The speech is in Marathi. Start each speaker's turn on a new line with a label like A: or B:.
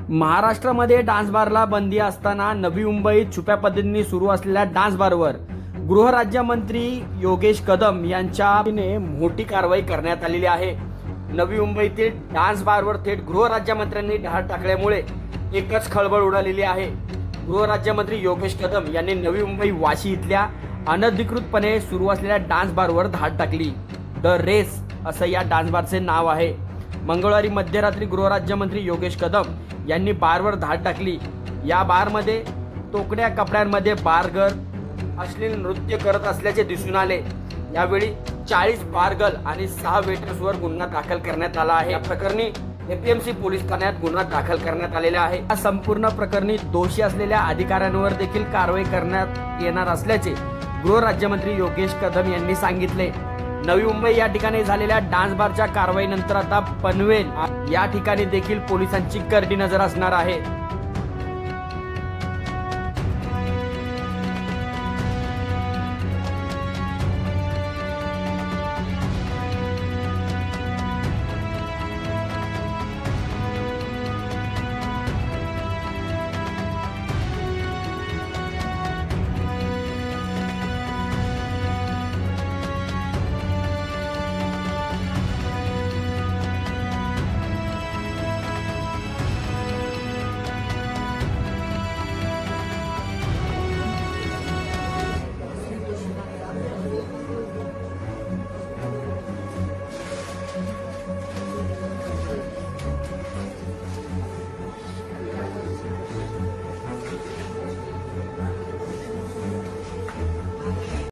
A: महाराष्ट्रामध्ये डान्स बारला बंदी असताना नवी मुंबईत छुप्या पद्धतीने सुरू असलेल्या डान्स बारवर गृहराज्यमंत्री योगेश कदम यांच्याने मोठी कारवाई करण्यात आलेली आहे। नवी मुंबईतील डान्स बारवर थेट गृहराज्यमंत्र्यांनी धाड टाकल्यामुळे एकच खळबळ उडालेली आहे। गृहराज्यमंत्री योगेश कदम यांनी नवी मुंबई वाशी इथल्या अनधिकृतपणे सुरू असलेल्या डान्स बारवर धाड टाकली। द रेस असं या डान्स बारचे नाव आहे। मंगळवारी मध्यरात्री गृहराज्यमंत्री योगेश कदम यांनी बारवर धाड टाकली। या बारमध्ये तोकड्या कपड्यांमध्ये बारगर अश्लील नृत्य करत असल्याचे दिसून आले। यावेळी 40 बारगर्ल आणि 6 वेटर्सवर गुन्हा दाखल करण्यात आला आहे। या प्रकरणी एपीएमसी पोलीस ठाण्यात गुन्हा दाखल करण्यात आलेला आहे। या संपूर्ण प्रकरणी दोषी असलेल्या अधिकाऱ्यांवर देखील कारवाई करण्यात येणार असल्याचे गृहराज्यमंत्री योगेश कदम यांनी सांगितले। नवी मुंबई या ठिकाणी झालेल्या डान्स बारच्या कारवाईनंतर आता पनवेल या ठिकाणी देखील पोलिसांची करडी नजर असणार आहे।